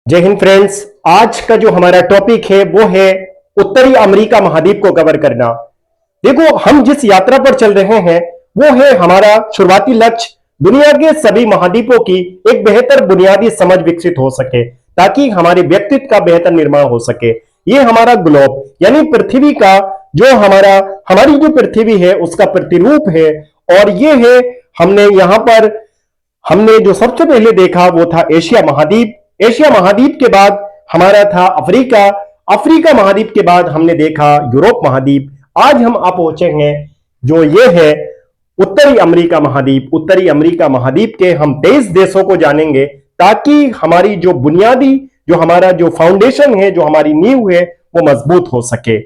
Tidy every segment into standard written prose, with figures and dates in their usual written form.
जय हिंद फ्रेंड्स। आज का जो हमारा टॉपिक है वो है उत्तरी अमेरिका महाद्वीप को कवर करना। देखो, हम जिस यात्रा पर चल रहे हैं वो है हमारा शुरुआती लक्ष्य दुनिया के सभी महाद्वीपों की एक बेहतर बुनियादी समझ विकसित हो सके ताकि हमारे व्यक्तित्व का बेहतर निर्माण हो सके। ये हमारा ग्लोब यानी पृथ्वी का जो हमारी जो पृथ्वी है उसका प्रतिरूप है। और ये है हमने जो सबसे पहले देखा वो था एशिया महाद्वीप। एशिया महाद्वीप के बाद हमारा था अफ्रीका। अफ्रीका महाद्वीप के बाद हमने देखा यूरोप महाद्वीप। आज हम आ पहुंचे हैं जो ये है उत्तरी अमेरिका महाद्वीप। उत्तरी अमेरिका महाद्वीप के हम 23 देशों को जानेंगे ताकि हमारी जो बुनियादी जो हमारा जो फाउंडेशन है, जो हमारी नींव है, वो मजबूत हो सके।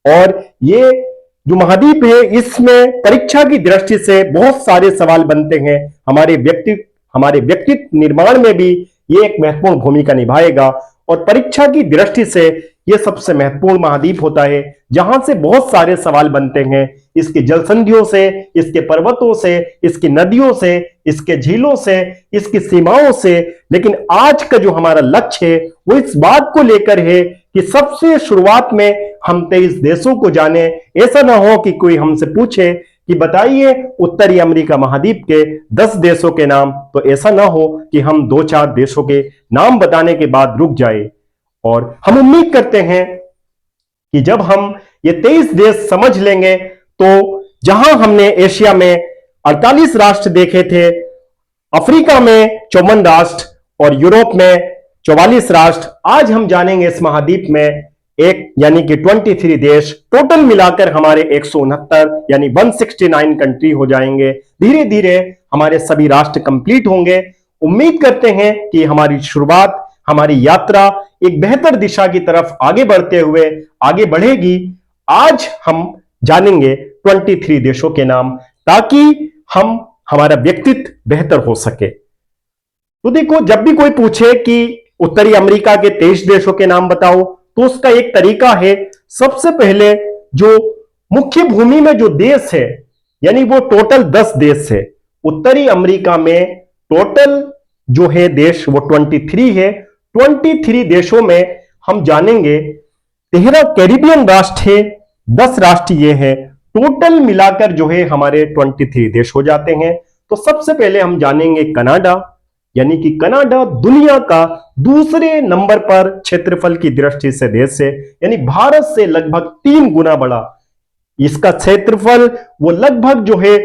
और ये जो महाद्वीप है इसमें परीक्षा की दृष्टि से बहुत सारे सवाल बनते हैं। हमारे व्यक्तित्व निर्माण में भी ये एक महत्वपूर्ण भूमिका निभाएगा। और परीक्षा की दृष्टि से यह सबसे महत्वपूर्ण महाद्वीप होता है जहां से बहुत सारे सवाल बनते हैं। इसके जलसंधियों से, इसके पर्वतों से, इसकी नदियों से, इसके झीलों से, इसकी सीमाओं से। लेकिन आज का जो हमारा लक्ष्य है वो इस बात को लेकर है कि सबसे शुरुआत में हम 23 देशों को जाने। ऐसा ना हो कि कोई हमसे पूछे कि बताइए उत्तरी अमेरिका महाद्वीप के 10 देशों के नाम, तो ऐसा ना हो कि हम 2-4 देशों के नाम बताने के बाद रुक जाए। और हम उम्मीद करते हैं कि जब हम ये 23 देश समझ लेंगे तो जहां हमने एशिया में 48 राष्ट्र देखे थे, अफ्रीका में 54 राष्ट्र और यूरोप में 44 राष्ट्र, आज हम जानेंगे इस महाद्वीप में एक यानी कि 23 देश। टोटल मिलाकर हमारे 169 यानी 169 कंट्री हो जाएंगे। धीरे धीरे हमारे सभी राष्ट्र कंप्लीट होंगे। उम्मीद करते हैं कि हमारी शुरुआत, हमारी यात्रा एक बेहतर दिशा की तरफ आगे बढ़ते हुए आगे बढ़ेगी। आज हम जानेंगे 23 देशों के नाम ताकि हमारा व्यक्तित्व बेहतर हो सके। तो देखो, जब भी कोई पूछे कि उत्तरी अमेरिका के 23 देशों के नाम बताओ तो उसका एक तरीका है, सबसे पहले जो मुख्य भूमि में जो देश है यानी वो टोटल 10 देश है। उत्तरी अमेरिका में टोटल जो है देश वो 23 है। 23 देशों में हम जानेंगे 13 कैरिबियन राष्ट्र है, 10 राष्ट्र ये है। टोटल मिलाकर जो है हमारे 23 देश हो जाते हैं। तो सबसे पहले हम जानेंगे कनाडा, यानी कि कनाडा दुनिया का दूसरे नंबर पर क्षेत्रफल की दृष्टि से देश है, यानी भारत से लगभग 3 गुना बड़ा इसका क्षेत्रफल। वो लगभग जो है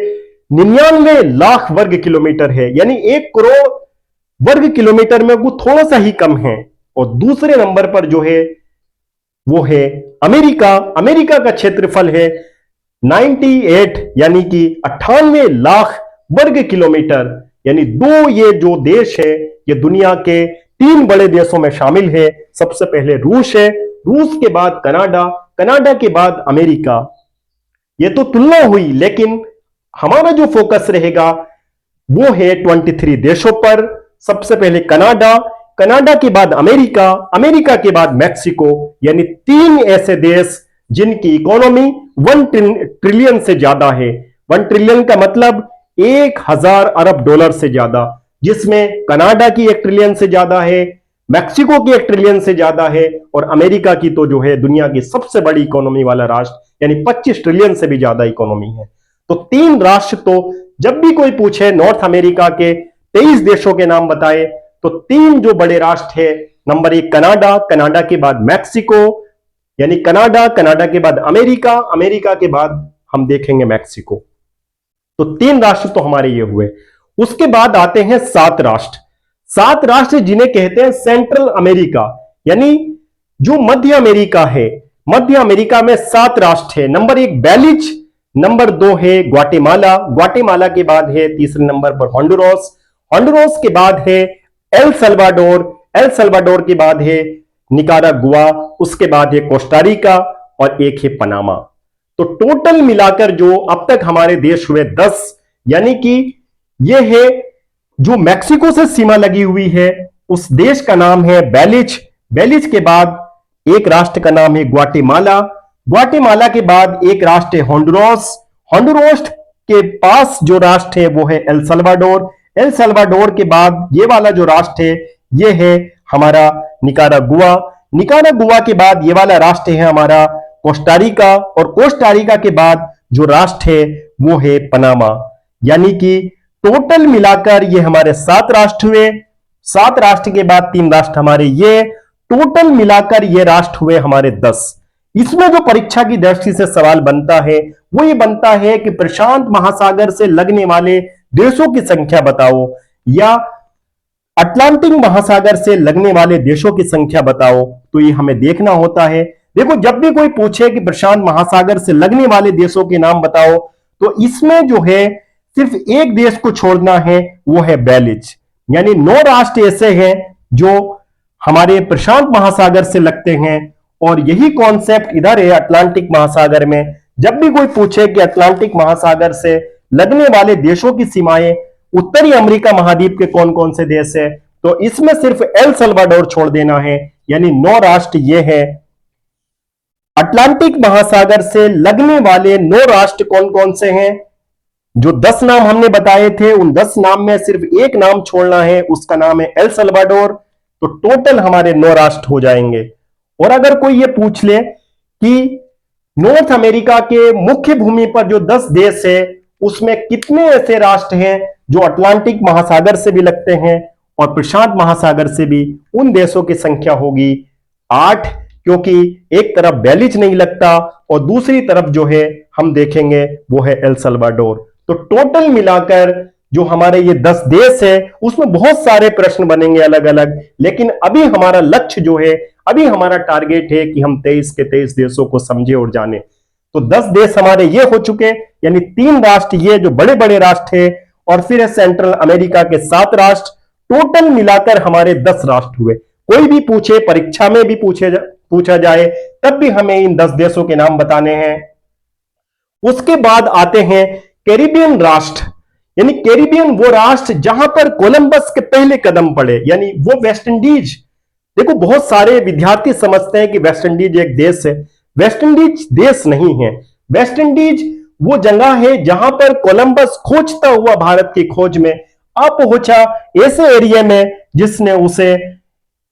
99 लाख वर्ग किलोमीटर है, यानी 1 करोड़ वर्ग किलोमीटर में वो थोड़ा सा ही कम है। और दूसरे नंबर पर जो है वो है अमेरिका। अमेरिका का क्षेत्रफल है 98 यानी कि 98 लाख वर्ग किलोमीटर, यानी ये जो देश है ये दुनिया के 3 बड़े देशों में शामिल है। सबसे पहले रूस है, रूस के बाद कनाडा, कनाडा के बाद अमेरिका। ये तो तुलना हुई, लेकिन हमारा जो फोकस रहेगा वो है 23 देशों पर। सबसे पहले कनाडा, कनाडा के बाद अमेरिका, अमेरिका के बाद मैक्सिको, यानी 3 ऐसे देश जिनकी इकोनॉमी 1 ट्रिलियन से ज्यादा है। 1 ट्रिलियन का मतलब 1000 अरब डॉलर से ज्यादा, जिसमें कनाडा की 1 ट्रिलियन से ज्यादा है, मैक्सिको की 1 ट्रिलियन से ज्यादा है, और अमेरिका की तो जो है दुनिया की सबसे बड़ी इकोनॉमी वाला राष्ट्र यानी 25 ट्रिलियन से भी ज्यादा इकोनॉमी है। तो 3 राष्ट्र, तो जब भी कोई पूछे नॉर्थ अमेरिका के 23 देशों के नाम बताए तो 3 जो बड़े राष्ट्र है, नंबर 1 कनाडा, कनाडा के बाद मैक्सिको, यानी कनाडा, कनाडा के बाद अमेरिका, अमेरिका के बाद हम देखेंगे मैक्सिको। तो 3 राष्ट्र तो हमारे ये हुए। उसके बाद आते हैं 7 राष्ट्र। 7 राष्ट्र जिन्हें कहते हैं सेंट्रल अमेरिका, यानी जो मध्य अमेरिका है। मध्य अमेरिका में 7 राष्ट्र है। नंबर 1 बेलिज, नंबर 2 है ग्वाटेमाला, ग्वाटेमाला के बाद है तीसरे नंबर पर होंडुरास, होंडुरास के बाद है एल सल्वाडोर, एल सल्वाडोर के बाद है निकारागुआ, उसके बाद है कोस्टारिका और एक है पनामा। तो टोटल मिलाकर जो अब तक हमारे देश हुए 10, यानी कि यह है जो मैक्सिको से सीमा लगी हुई है उस देश का नाम है बेलिज। बेलिज के बाद एक राष्ट्र का नाम है ग्वाटेमाला, ग्वाटेमाला के बाद एक राष्ट्र है होंडुरास, होंडुरास के पास जो राष्ट्र है वो है एल सल्वाडोर, एल सल्वाडोर के बाद ये वाला जो राष्ट्र है ये है हमारा निकारागुआ। निकारागुआ के बाद ये वाला राष्ट्र है हमारा कोस्टारिका, और कोस्टारिका के बाद जो राष्ट्र है वो है पनामा। यानी कि टोटल मिलाकर ये हमारे 7 राष्ट्र हुए। 7 राष्ट्र के बाद 3 राष्ट्र हमारे, ये टोटल मिलाकर ये राष्ट्र हुए हमारे 10। इसमें जो परीक्षा की दृष्टि से सवाल बनता है वो ये बनता है कि प्रशांत महासागर से लगने वाले देशों की संख्या बताओ, या अटलांटिक महासागर से लगने वाले देशों की संख्या बताओ। तो ये हमें देखना होता है। देखो, जब भी कोई पूछे कि प्रशांत महासागर से लगने वाले देशों के नाम बताओ, तो इसमें जो है सिर्फ एक देश को छोड़ना है, वो है बेलिज। यानी 9 राष्ट्र ऐसे हैं जो हमारे प्रशांत महासागर से लगते हैं, और यही कॉन्सेप्ट इधर है अटलांटिक महासागर में। जब भी कोई पूछे कि अटलांटिक महासागर से लगने वाले देशों की सीमाएं उत्तरी अमेरिका महाद्वीप के कौन कौन से देश है, तो इसमें सिर्फ एल सल्वाडोर छोड़ देना है। यानी 9 राष्ट्र ये है। अटलांटिक महासागर से लगने वाले 9 राष्ट्र कौन कौन से हैं? जो 10 नाम हमने बताए थे, उन 10 नाम में सिर्फ एक नाम छोड़ना है, उसका नाम है एल सल्वाडोर। तो टोटल हमारे 9 राष्ट्र हो जाएंगे। और अगर कोई ये पूछ ले कि नॉर्थ अमेरिका के मुख्य भूमि पर जो 10 देश है, उसमें कितने ऐसे राष्ट्र हैं जो अटलांटिक महासागर से भी लगते हैं और प्रशांत महासागर से भी, उन देशों की संख्या होगी 8, क्योंकि एक तरफ बेलिज नहीं लगता और दूसरी तरफ जो है हम देखेंगे वो है एल सल्वाडोर। तो टोटल मिलाकर जो हमारे ये 10 देश है, उसमें बहुत सारे प्रश्न बनेंगे अलग अलग, लेकिन अभी हमारा लक्ष्य जो है, अभी हमारा टारगेट है कि हम 23 के 23 देशों को समझे और जाने। तो 10 देश हमारे ये हो चुके, यानी 3 राष्ट्र ये जो बड़े बड़े राष्ट्र है, और फिर है सेंट्रल अमेरिका के 7 राष्ट्र। टोटल मिलाकर हमारे 10 राष्ट्र हुए। कोई भी पूछे, परीक्षा में भी पूछा जाए, तब भी हमें इन 10 देशों के नाम बताने हैं। उसके बाद आते हैं कैरिबियन राष्ट्र। यानी कैरिबियन वो राष्ट्र जहां पर कोलंबस के पहले कदम पड़े, यानी वो वेस्ट इंडीज। देखो, बहुत सारे विद्यार्थी समझते हैं कि वेस्ट इंडीज एक देश है। वेस्ट इंडीज देश नहीं है। वेस्ट इंडीज वो जगह है जहां पर कोलंबस खोजता हुआ भारत की खोज में आ पहुंचा, ऐसे एरिया में जिसने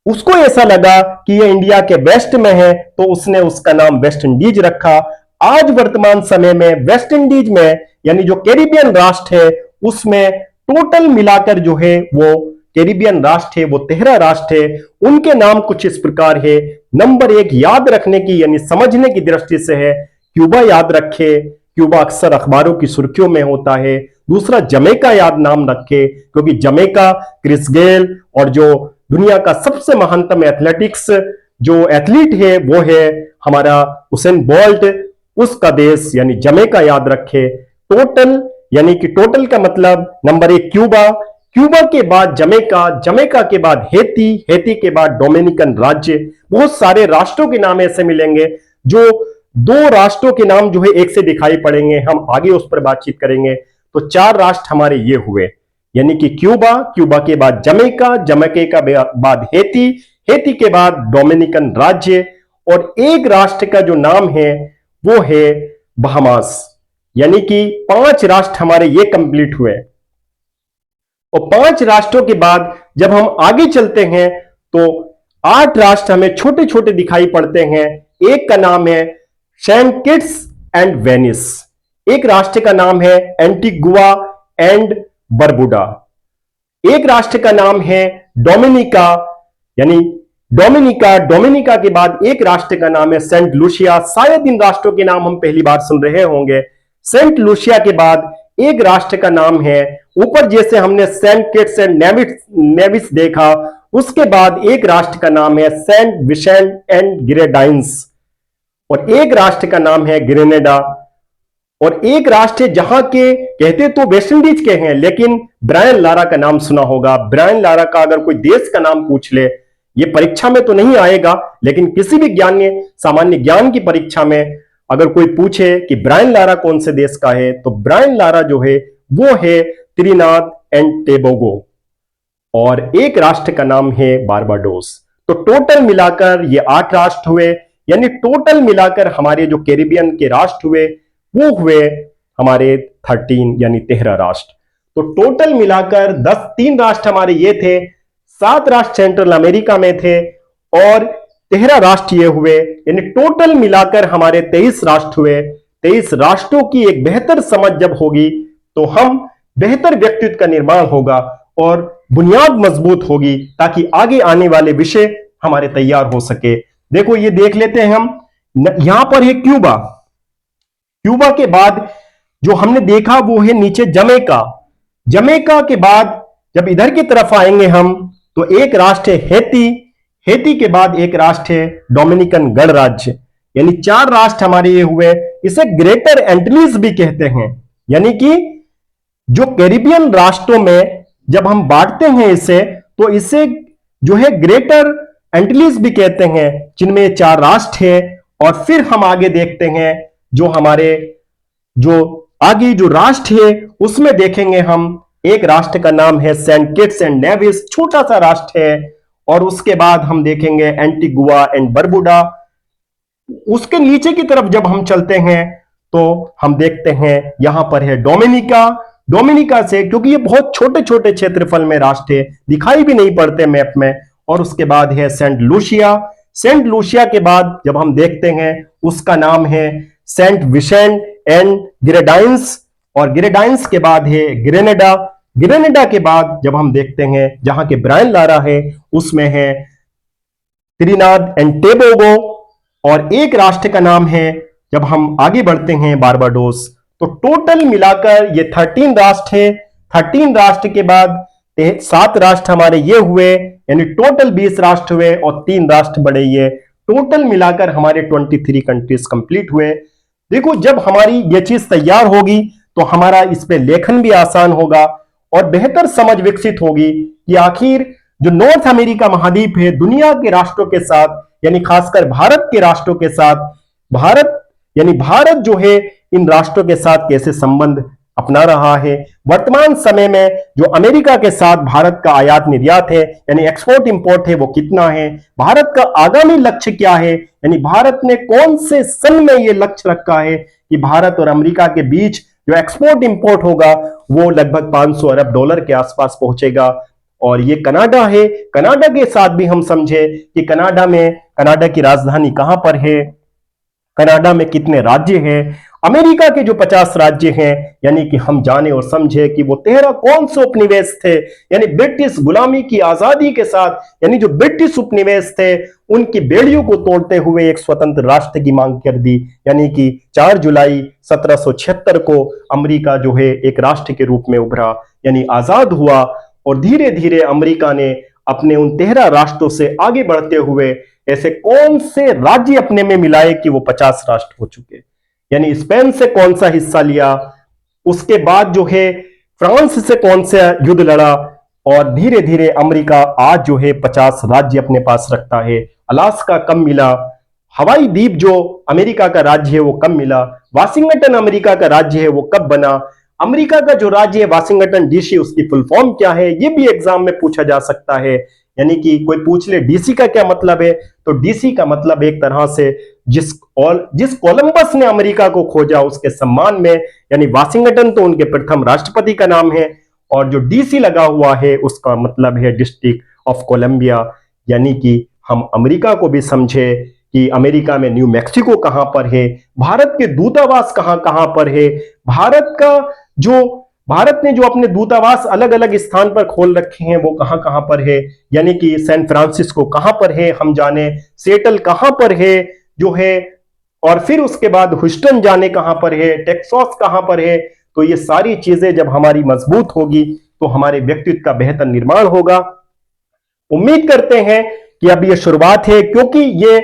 उसको ऐसा लगा कि ये इंडिया के वेस्ट में है, तो उसने उसका नाम वेस्ट इंडीज रखा। आज वर्तमान समय में वेस्ट इंडीज में, यानी जो कैरिबियन राष्ट्र है, उसमें टोटल मिलाकर जो है वो कैरिबियन राष्ट्र है वो 13 राष्ट्र है। उनके नाम कुछ इस प्रकार है। नंबर 1 याद रखने की यानी समझने की दृष्टि से है, क्यूबा याद रखे, क्यूबा अक्सर अखबारों की सुर्खियों में होता है। दूसरा, जमैका याद नाम रखे, क्योंकि जमैका क्रिस गेल और जो दुनिया का सबसे महानतम एथलेटिक्स जो एथलीट है वो है हमारा उसेन बोल्ट, उसका देश यानी जमैका याद रखे। टोटल यानी कि टोटल का मतलब नंबर 1 क्यूबा, क्यूबा के बाद जमैका, जमैका के बाद हेती, हेती के बाद डोमिनिकन राज्य। बहुत सारे राष्ट्रों के नाम ऐसे मिलेंगे जो 2 राष्ट्रों के नाम जो है एक से दिखाई पड़ेंगे, हम आगे उस पर बातचीत करेंगे। तो 4 राष्ट्र हमारे ये हुए, यानी कि क्यूबा, क्यूबा के बाद जमैका, जमैका के बाद हेती, हेती के बाद डोमिनिकन राज्य, और एक राष्ट्र का जो नाम है वो है बहामास। यानी कि 5 राष्ट्र हमारे ये कंप्लीट हुए। और 5 राष्ट्रों के बाद जब हम आगे चलते हैं तो 8 राष्ट्र हमें छोटे छोटे दिखाई पड़ते हैं। एक का नाम है सेंट किट्स एंड वेनिस, एक राष्ट्र का नाम है एंटीगुआ एंड बरबुडा, एक राष्ट्र का नाम है डोमिनिका, यानी डोमिनिका के बाद एक राष्ट्र का नाम है सेंट लूसिया। शायद इन राष्ट्रों के नाम हम पहली बार सुन रहे होंगे। सेंट लूसिया के बाद एक राष्ट्र का नाम है, ऊपर जैसे हमने सेंट किट्स एंड नेविस देखा, उसके बाद एक राष्ट्र का नाम है सेंट विसेंट एंड ग्रेनाडाइंस, और एक राष्ट्र का नाम है ग्रेनेडा, और एक राष्ट्र जहां के कहते तो वेस्ट इंडीज के हैं, लेकिन ब्रायन लारा का नाम सुना होगा। ब्रायन लारा का अगर कोई देश का नाम पूछ ले, ये परीक्षा में तो नहीं आएगा, लेकिन किसी भी सामान्य ज्ञान की परीक्षा में अगर कोई पूछे कि ब्रायन लारा कौन से देश का है, तो ब्रायन लारा जो है वो है त्रिनाद एंड टोबैगो, और एक राष्ट्र का नाम है बारबाडोस। तो टोटल मिलाकर ये 8 राष्ट्र हुए, यानी टोटल मिलाकर हमारे जो कैरिबियन के राष्ट्र हुए वो हुए हमारे 13 यानी 13 राष्ट्र। तो टोटल मिलाकर 3 राष्ट्र हमारे ये थे, 7 राष्ट्र सेंट्रल अमेरिका में थे और 13 राष्ट्र ये हुए, यानी टोटल मिलाकर हमारे 23 राष्ट्र हुए। 23 राष्ट्रों की एक बेहतर समझ जब होगी तो हम बेहतर व्यक्तित्व का निर्माण होगा और बुनियाद मजबूत होगी ताकि आगे आने वाले विषय हमारे तैयार हो सके। देखो ये देख लेते हैं हम, यहां पर है क्यूबा। क्यूबा के बाद जो हमने देखा वो है नीचे जमैका। जमैका के बाद जब इधर की तरफ आएंगे हम तो एक राष्ट्र है हैती। हैती के बाद एक राष्ट्र है डोमिनिकन गणराज्य। यानी 4 राष्ट्र हमारे ये हुए। इसे ग्रेटर एंटिलीज भी कहते हैं, यानी कि जो कैरिबियन राष्ट्रों में जब हम बांटते हैं इसे, तो इसे जो है ग्रेटर एंटिलीज भी कहते हैं, जिनमें 4 राष्ट्र है। और फिर हम आगे देखते हैं जो हमारे जो आगे जो राष्ट्र है उसमें देखेंगे हम, एक राष्ट्र का नाम है सेंट किट्स एंड नेविस, छोटा सा राष्ट्र है। और उसके बाद हम देखेंगे एंटीगुआ एंड बरबुडा। उसके नीचे की तरफ जब हम चलते हैं तो हम देखते हैं यहां पर है डोमिनिका। डोमिनिका से, क्योंकि ये बहुत छोटे छोटे क्षेत्रफल में राष्ट्र है, दिखाई भी नहीं पड़ते मैप में। और उसके बाद है सेंट लूसिया। सेंट लूसिया के बाद जब हम देखते हैं उसका नाम है सेंट विसेंट एंड ग्रेनाडाइंस। और ग्रेनाडाइंस के बाद है ग्रेनेडा। ग्रेनेडा के बाद जब हम देखते हैं जहां के ब्रायन लारा है उसमें है त्रिनाद एंड टोबैगो। और एक राष्ट्र का नाम है, जब हम आगे बढ़ते हैं, बारबाडोस। तो टोटल मिलाकर ये 13 राष्ट्र है। 13 राष्ट्र के बाद 7 राष्ट्र हमारे ये हुए, यानी टोटल 20 राष्ट्र हुए और 3 राष्ट्र बड़े ये। टोटल मिलाकर हमारे 23 कंट्रीज कंप्लीट हुए। देखो जब हमारी ये चीज तैयार होगी तो हमारा इस पे लेखन भी आसान होगा और बेहतर समझ विकसित होगी कि आखिर जो नॉर्थ अमेरिका महाद्वीप है दुनिया के राष्ट्रों के साथ, यानी खासकर भारत के राष्ट्रों के साथ, भारत जो है इन राष्ट्रों के साथ कैसे संबंध अपना रहा है। वर्तमान समय में जो अमेरिका के साथ भारत का आयात निर्यात है, यानी एक्सपोर्ट इंपोर्ट है, वो कितना है, भारत का आगामी लक्ष्य क्या है, यानी भारत ने कौन से सन में ये लक्ष्य रखा है कि भारत और अमेरिका के बीच जो एक्सपोर्ट इंपोर्ट होगा वो लगभग 500 अरब डॉलर के आसपास पहुंचेगा। और ये कनाडा है। कनाडा के साथ भी हम समझे कि कनाडा की राजधानी कहां पर है, कनाडा में कितने राज्य हैं, अमेरिका के जो 50 राज्य हैं, यानी कि हम जाने और समझे कि वो 13 कौन से उपनिवेश थे, यानी ब्रिटिश गुलामी की आजादी के साथ, यानी जो ब्रिटिश उपनिवेश थे उनकी बेड़ियों को तोड़ते हुए एक स्वतंत्र राष्ट्र की मांग कर दी। यानी कि 4 जुलाई 1776 को अमेरिका जो है एक राष्ट्र के रूप में उभरा, यानी आजाद हुआ। और धीरे धीरे अमेरिका ने अपने उन 13 राष्ट्रों से आगे बढ़ते हुए ऐसे कौन से राज्य अपने में मिलाए कि वो 50 राष्ट्र हो चुके, यानी स्पेन से कौन सा हिस्सा लिया, उसके बाद जो है फ्रांस से कौन सा युद्ध लड़ा। और धीरे धीरे अमेरिका आज जो है 50 राज्य अपने पास रखता है। अलास्का कब मिला, हवाई द्वीप जो अमेरिका का राज्य है वो कब मिला, वाशिंगटन अमेरिका का राज्य है वो कब बना, अमेरिका का जो राज्य है वाशिंगटन डीसी, उसकी फुल फॉर्म क्या है, ये भी एग्जाम में पूछा जा सकता है। यानी कि कोई पूछ ले डीसी का क्या मतलब है, तो डीसी का मतलब एक तरह से जिस कोलंबस ने अमेरिका को खोजा उसके सम्मान में, यानी वाशिंगटन तो उनके प्रथम राष्ट्रपति का नाम है, और जो डीसी लगा हुआ है उसका मतलब है डिस्ट्रिक्ट ऑफ कोलंबिया। यानी कि हम अमेरिका को भी समझे कि अमेरिका में न्यू मैक्सिको कहां पर है, भारत के दूतावास कहां कहां पर है, भारत ने जो अपने दूतावास अलग अलग स्थान पर खोल रखे हैं वो कहां कहां पर है, यानी कि सैन फ्रांसिस्को कहां पर है हम जाने, सेटल कहां पर है जो है, और फिर उसके बाद ह्यूस्टन जाने कहां पर है, टेक्सास कहां पर है। तो ये सारी चीजें जब हमारी मजबूत होगी तो हमारे व्यक्तित्व का बेहतर निर्माण होगा। उम्मीद करते हैं कि अब ये शुरुआत है, क्योंकि ये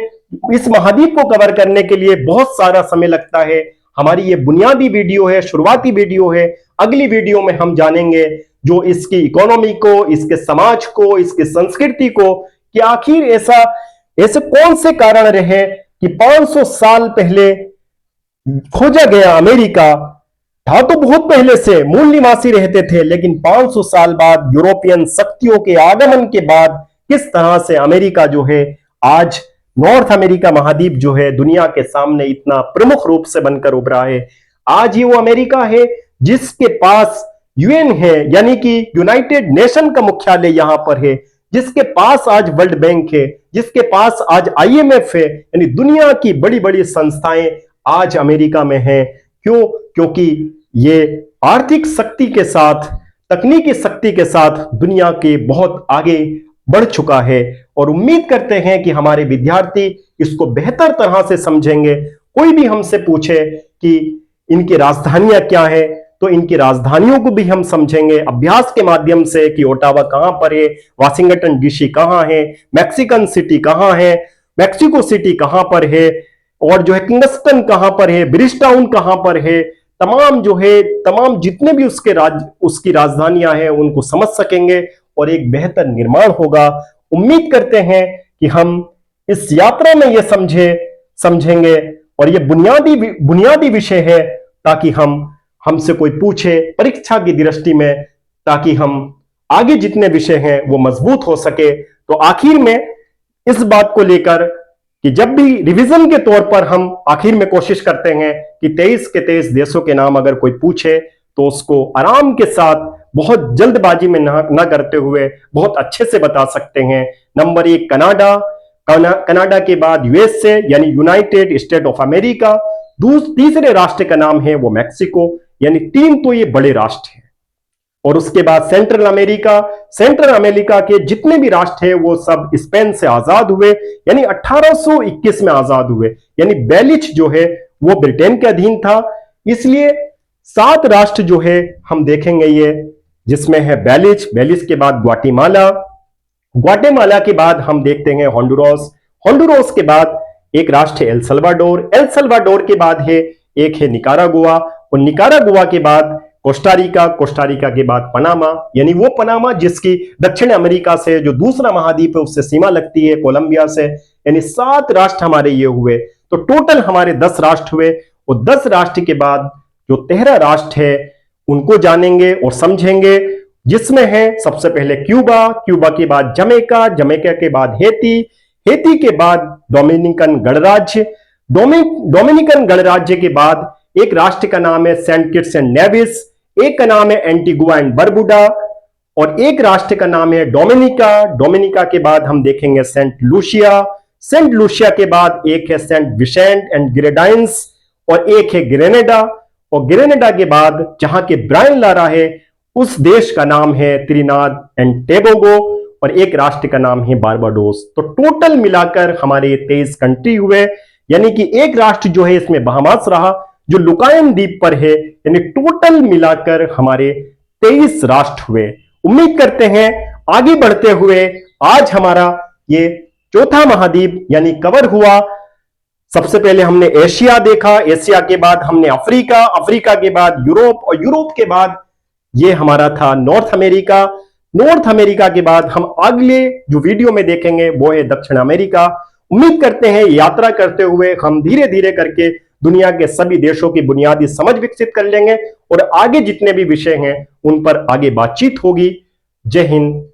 इस महाद्वीप को कवर करने के लिए बहुत सारा समय लगता है। हमारी ये बुनियादी वीडियो है, शुरुआती वीडियो है। अगली वीडियो में हम जानेंगे जो इसकी इकोनॉमी को, इसके समाज को, इसकी संस्कृति को, कि आखिर ऐसे कौन से कारण रहे कि 500 साल पहले खोजा गया अमेरिका। था तो बहुत पहले से, मूल निवासी रहते थे, लेकिन 500 साल बाद यूरोपियन शक्तियों के आगमन के बाद किस तरह से अमेरिका जो है आज नॉर्थ अमेरिका महाद्वीप जो है दुनिया के सामने इतना प्रमुख रूप से बनकर उभरा है। आज ये वो अमेरिका है जिसके पास यूएन है, यानी कि यूनाइटेड नेशन का मुख्यालय यहां पर है, जिसके पास आज वर्ल्ड बैंक है, जिसके पास आज IMF है, यानी दुनिया की बड़ी बड़ी संस्थाएं आज अमेरिका में हैं। क्यों? क्योंकि ये आर्थिक शक्ति के साथ, तकनीकी शक्ति के साथ दुनिया के बहुत आगे बढ़ चुका है। और उम्मीद करते हैं कि हमारे विद्यार्थी इसको बेहतर तरह से समझेंगे। कोई भी हमसे पूछे कि इनकी राजधानियां क्या है, तो इनकी राजधानियों को भी हम समझेंगे अभ्यास के माध्यम से कि ओटावा कहां पर है, वाशिंगटन DC कहां है, मैक्सिकन सिटी कहां है, मैक्सिको सिटी कहां पर है, और जो है किंगस्टन कहां पर है, ब्रिजटाउन कहां पर है, तमाम जो है तमाम जितने भी उसकी राजधानियां हैं उनको समझ सकेंगे और एक बेहतर निर्माण होगा। उम्मीद करते हैं कि हम इस यात्रा में ये समझेंगे और ये बुनियादी विषय है, ताकि हमसे कोई पूछे परीक्षा की दृष्टि में, ताकि हम आगे जितने विषय हैं वो मजबूत हो सके। तो आखिर में इस बात को लेकर कि जब भी रिवीजन के तौर पर हम आखिर में कोशिश करते हैं कि 23 के 23 देशों के नाम अगर कोई पूछे तो उसको आराम के साथ, बहुत जल्दबाजी में ना करते हुए बहुत अच्छे से बता सकते हैं। नंबर 1 कनाडा के बाद USA यानी यूनाइटेड स्टेट ऑफ अमेरिका, तीसरे राष्ट्र का नाम है वो मैक्सिको, यानी 3 तो ये बड़े राष्ट्र हैं। और उसके बाद सेंट्रल अमेरिका के जितने भी राष्ट्र हैं वो सब स्पेन से आजाद हुए, यानी 1821 में आजाद हुए, यानी बेलिज जो है वो ब्रिटेन के अधीन था। इसलिए 7 राष्ट्र जो है हम देखेंगे ये, जिसमें है बेलिज के बाद ग्वाटेमाला के बाद हम देखते हैं होंडुरास के बाद एक राष्ट्र है एल सल्वाडोर के बाद है एक है निकारागुआ, और निकारागुआ के बाद कोस्टारिका के बाद पनामा, यानी वो पनामा जिसकी दक्षिण अमेरिका से जो दूसरा महाद्वीप है उससे सीमा लगती है कोलंबिया से। यानी 7 राष्ट्र हमारे ये हुए, तो टोटल हमारे 10 राष्ट्र हुए। और 10 राष्ट्र के बाद जो 13 राष्ट्र है उनको जानेंगे और समझेंगे, जिसमें है सबसे पहले क्यूबा के बाद जमैका के बाद हेती के बाद डोमिनिकन गणराज्य के बाद एक राष्ट्र का नाम है सेंट किट्स एंड नेविस, एक का नाम है एंटीगुआ एंड बरबुडा, और एक राष्ट्र का नाम है डोमिनिका के बाद हम देखेंगे सेंट लूसिया के बाद एक है सेंट विसेंट एंड ग्रेनाडाइंस, और एक है ग्रेनेडा, और ग्रेनेडा के बाद जहां के ब्रायन लारा है उस देश का नाम है त्रिनाद एंड टोबैगो, और एक राष्ट्र का नाम है बारबाडोस। तो टोटल मिलाकर हमारे 23 कंट्री हुए, यानी कि एक राष्ट्र जो है इसमें बहामास रहा जो लुकायन द्वीप पर है, यानी टोटल मिलाकर हमारे 23 राष्ट्र हुए। उम्मीद करते हैं आगे बढ़ते हुए आज हमारा ये चौथा महाद्वीप यानी कवर हुआ। सबसे पहले हमने एशिया देखा, एशिया के बाद हमने अफ्रीका के बाद यूरोप, और यूरोप के बाद ये हमारा था नॉर्थ अमेरिका के बाद हम अगले जो वीडियो में देखेंगे वो है दक्षिण अमेरिका। उम्मीद करते हैं यात्रा करते हुए हम धीरे धीरे करके दुनिया के सभी देशों की बुनियादी समझ विकसित कर लेंगे और आगे जितने भी विषय हैं उन पर आगे बातचीत होगी। जय हिंद,